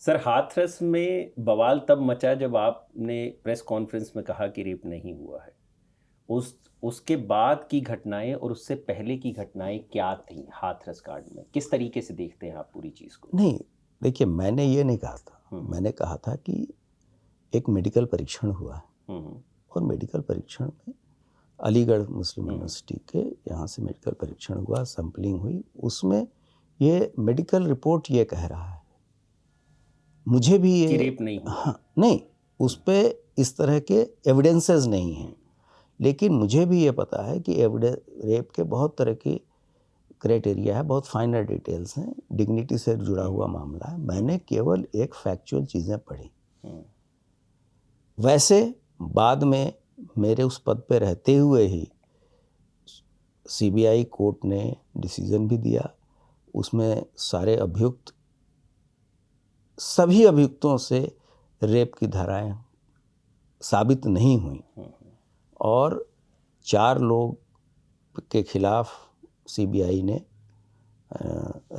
Sir, Hathras में बवाल तब मचा जब आपने प्रेस कॉन्फ्रेंस में कहा कि रेप नहीं हुआ है। उसके बाद की घटनाएं और उससे पहले की घटनाएं क्या थीं हाथरस कांड में? किस तरीके से देखते हैं आप पूरी चीज़ को? नहीं, देखिए मैंने ये नहीं कहा था। हम्म। मैंने कहा था कि एक मेडिकल परीक्षण हुआ है हम्म। और मेडिकल परीक्षण में अलीगढ़ मुस्लिम हम्म। यूनिवर्सिटी के यहाँ से मेडिकल परीक्षण हुआ, सैंपलिंग हुई। उसमें ये मेडिकल रिपोर्ट ये कह रहा है, मुझे भी कि ये रेप नहीं हुआ। हाँ, नहीं, उस पे इस तरह के एविडेंसेस नहीं हैं, लेकिन मुझे भी ये पता है कि रेप के बहुत तरह की क्राइटेरिया है, बहुत फाइनर डिटेल्स हैं, डिग्निटी से जुड़ा हुआ मामला है। मैंने केवल एक फैक्चुअल चीज़ें पढ़ी। वैसे बाद में मेरे उस पद पे रहते हुए ही सीबीआई कोर्ट ने डिसीजन भी दिया। उसमें सारे अभियुक्त, सभी अभियुक्तों से रेप की धाराएं साबित नहीं हुई और 4 लोग के खिलाफ सीबीआई ने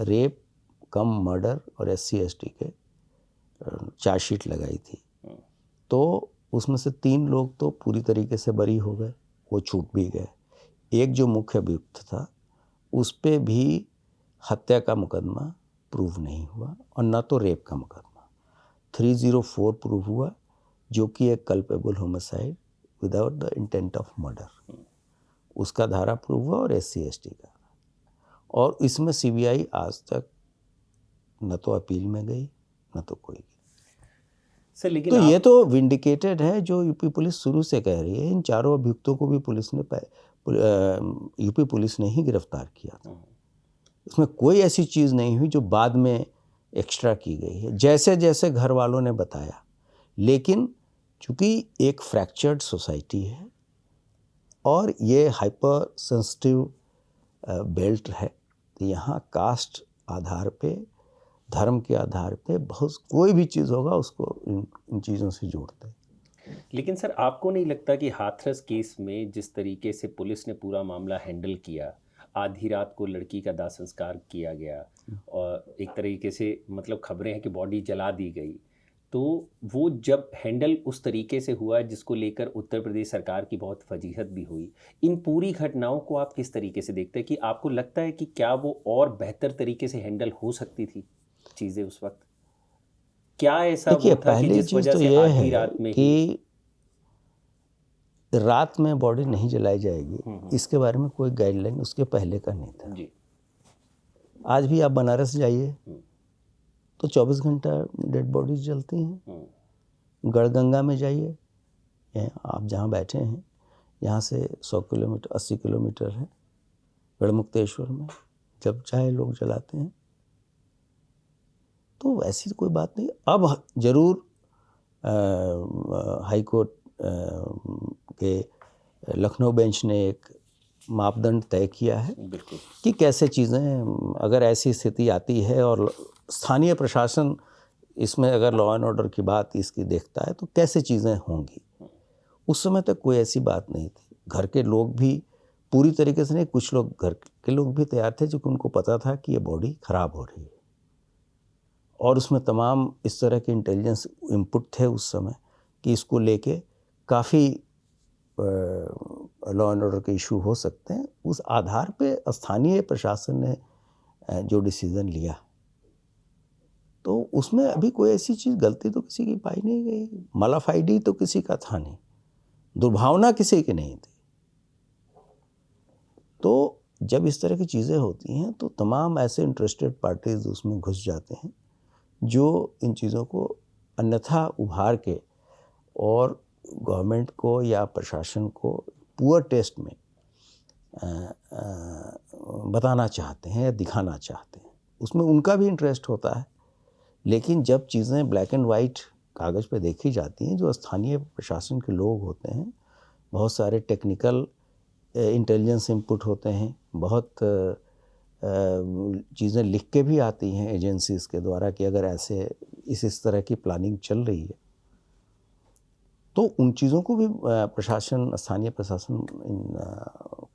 रेप कम मर्डर और SC ST के चार्जशीट लगाई थी। तो उसमें से 3 लोग तो पूरी तरीके से बरी हो गए, वो छूट भी गए। एक जो मुख्य अभियुक्त था उस पे भी हत्या का मुकदमा प्रूव नहीं हुआ और न तो रेप का मुकदमा। 304 प्रूव हुआ, जो कि एक culpable homicide without the intent of murder, उसका धारा प्रूव हुआ और SC ST का। और इसमें सीबीआई आज तक न तो अपील में गई न तो कोई गई। सर लेकिन तो ये तो विंडिकेटेड है जो यूपी पुलिस शुरू से कह रही है। इन 4 अभियुक्तों को भी पुलिस ने यूपी पुलिस ने ही गिरफ्तार किया था। इसमें कोई ऐसी चीज़ नहीं हुई जो बाद में एक्स्ट्रा की गई है, जैसे जैसे घर वालों ने बताया। लेकिन चूंकि एक फ्रैक्चर्ड सोसाइटी है और ये हाइपर सेंसिटिव बेल्ट है, तो यहाँ कास्ट आधार पे, धर्म के आधार पे बहुत कोई भी चीज़ होगा उसको इन चीज़ों से जोड़ते हैं। लेकिन सर, आपको नहीं लगता कि हाथरस केस में जिस तरीके से पुलिस ने पूरा मामला हैंडल किया, आधी रात को लड़की का दाह संस्कार किया गया और एक तरीके से मतलब खबरें हैं कि बॉडी जला दी गई, तो वो जब हैंडल उस तरीके से हुआ जिसको लेकर उत्तर प्रदेश सरकार की बहुत फजीहत भी हुई, इन पूरी घटनाओं को आप किस तरीके से देखते हैं कि आपको लगता है कि क्या वो और बेहतर तरीके से हैंडल हो सकती थी चीज़ें उस वक्त? क्या ऐसा देखिए, वो था कि पहली जिस चीज़ वजह तो से ये आधी है रात में ही? कि रात में बॉडी नहीं जलाई जाएगी, इसके बारे में कोई गाइडलाइन उसके पहले का नहीं था। जी। आज भी आप बनारस जाइए तो 24 घंटा डेड बॉडीज जलती हैं। गढ़गंगा में जाइए, आप जहाँ बैठे हैं यहाँ से 100 किलोमीटर 80 किलोमीटर है गढ़मुक्तेश्वर में, जब चाहे लोग जलाते हैं। तो वैसी कोई बात नहीं। अब जरूर हाई कोर्ट के लखनऊ बेंच ने एक मापदंड तय किया है कि कैसे चीज़ें, अगर ऐसी स्थिति आती है और स्थानीय प्रशासन इसमें अगर लॉ एंड ऑर्डर की बात इसकी देखता है तो कैसे चीज़ें होंगी। उस समय तक कोई ऐसी बात नहीं थी। घर के लोग भी पूरी तरीके से नहीं, कुछ लोग घर के लोग भी तैयार थे क्योंकि उनको पता था कि ये बॉडी खराब हो रही है और उसमें तमाम इस तरह के इंटेलिजेंस इनपुट थे उस समय कि इसको लेके काफ़ी लॉ एंड ऑर्डर के इशू हो सकते हैं। उस आधार पे स्थानीय प्रशासन ने जो डिसीज़न लिया, तो उसमें अभी कोई ऐसी चीज़, गलती तो किसी की पाई नहीं गई, मलाफाइडी तो किसी का था नहीं, दुर्भावना किसी की नहीं थी। तो जब इस तरह की चीज़ें होती हैं तो तमाम ऐसे इंटरेस्टेड पार्टीज उसमें घुस जाते हैं जो इन चीज़ों को अन्यथा उभार के और गवर्नमेंट को या प्रशासन को पुअर टेस्ट में बताना चाहते हैं या दिखाना चाहते हैं। उसमें उनका भी इंटरेस्ट होता है, लेकिन जब चीज़ें ब्लैक एंड वाइट कागज़ पे देखी जाती हैं, जो स्थानीय प्रशासन के लोग होते हैं, बहुत सारे टेक्निकल इंटेलिजेंस इनपुट होते हैं, बहुत चीज़ें लिख के भी आती हैं एजेंसीज़ के द्वारा कि अगर ऐसे इस तरह की प्लानिंग चल रही है, तो उन चीज़ों को भी प्रशासन, स्थानीय प्रशासन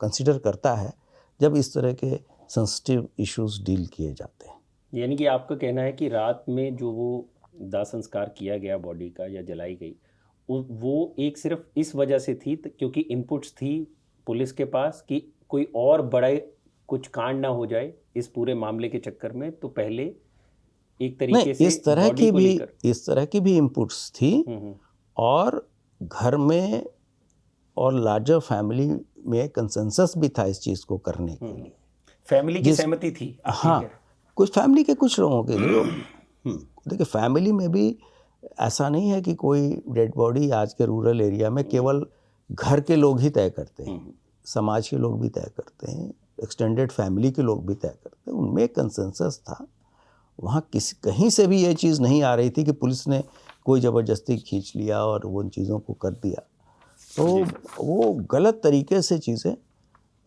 कंसिडर करता है जब इस तरह के सेंसिटिव इश्यूज डील किए जाते हैं। यानी कि आपका कहना है कि रात में जो वो दाह संस्कार किया गया बॉडी का या जलाई गई, वो एक सिर्फ इस वजह से थी क्योंकि इनपुट्स थी पुलिस के पास कि कोई और बड़ा कुछ कांड ना हो जाए इस पूरे मामले के चक्कर में, तो पहले एक तरीके से इस तरह की भी इनपुट्स थी और घर में और लार्जर फैमिली में कंसेंसस भी था इस चीज़ को करने के लिए। फैमिली की सहमति थी। हाँ, कुछ फैमिली के कुछ लोगों के लिए। देखिए फैमिली में भी ऐसा नहीं है कि कोई डेड बॉडी आज के रूरल एरिया में केवल घर के लोग ही तय करते हैं, समाज के लोग भी तय करते हैं, एक्सटेंडेड फैमिली के लोग भी तय करते हैं। उनमें कंसेंसस था। वहाँ कहीं से भी ये चीज़ नहीं आ रही थी कि पुलिस ने कोई ज़बरदस्ती खींच लिया और वो उन चीज़ों को कर दिया। तो वो गलत तरीके से चीज़ें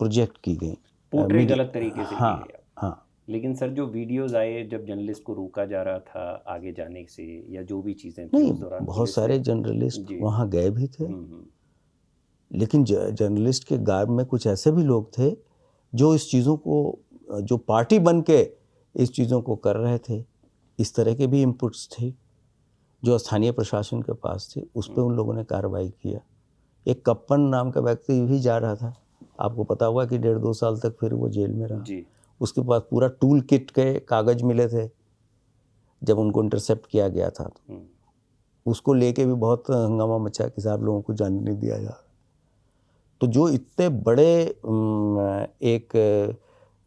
प्रोजेक्ट की गई, पोर्ट्रेट गलत तरीके से हाँ, की गई। हाँ। लेकिन सर जो वीडियोस आए जब जर्नलिस्ट को रोका जा रहा था आगे जाने से या जो भी चीज़ें थी नहीं, उस दौरान बहुत सारे जर्नलिस्ट वहाँ गए भी थे, लेकिन जर्नलिस्ट के गार्ड में कुछ ऐसे भी लोग थे जो इस चीज़ों को, जो पार्टी बन के इस चीज़ों को कर रहे थे। इस तरह के भी इनपुट्स थे जो स्थानीय प्रशासन के पास थे, उस पर उन लोगों ने कार्रवाई किया। एक कप्पन नाम का व्यक्ति भी जा रहा था, आपको पता होगा कि 1.5-2 साल तक फिर वो जेल में रहा। उसके पास पूरा टूल किट के कागज़ मिले थे जब उनको इंटरसेप्ट किया गया था, तो उसको लेके भी बहुत हंगामा मचा कि साहब लोगों को जाने नहीं दिया जा। तो जो इतने बड़े एक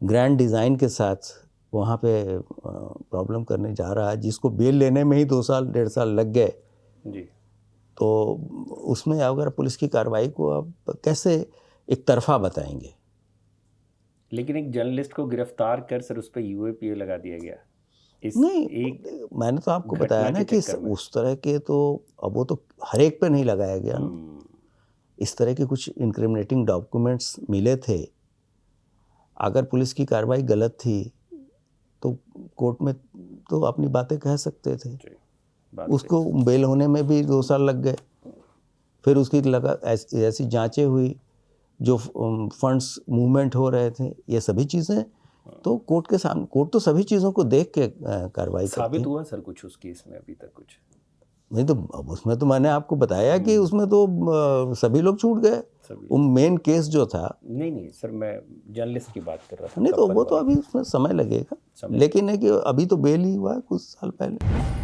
ग्रैंड डिज़ाइन के साथ वहाँ पे प्रॉब्लम करने जा रहा है, जिसको बेल लेने में ही 2 साल 1.5 साल लग गए जी, तो उसमें अगर पुलिस की कार्रवाई को आप कैसे एक तरफा बताएंगे। लेकिन एक जर्नलिस्ट को गिरफ्तार कर सर उस पर यूएपीए लगा दिया गया। नहीं, मैंने तो आपको बताया ना कि उस तरह के तो अब वो तो हर एक पे नहीं लगाया गया ना। इस तरह के कुछ इंक्रिमिनेटिंग डॉक्यूमेंट्स मिले थे। अगर पुलिस की कार्रवाई गलत थी तो कोर्ट में तो अपनी बातें कह सकते थे। उसको बेल होने में भी 2 साल लग गए। फिर उसकी ऐसी जांचें हुई, जो फंड्स मूवमेंट हो रहे थे, ये सभी चीज़ें तो कोर्ट के सामने, कोर्ट तो सभी चीज़ों को देख के कार्रवाई करती है। साबित हुआ सर कुछ उस केस में अभी तक कुछ नहीं? तो उसमें तो मैंने आपको बताया कि उसमें तो सभी लोग छूट गए। वो मेन केस जो था, नहीं सर, मैं जर्नलिस्ट की बात कर रहा था। नहीं तो वो तो अभी उसमें समय लगेगा, लेकिन है कि अभी तो बेल ही हुआ है कुछ साल पहले।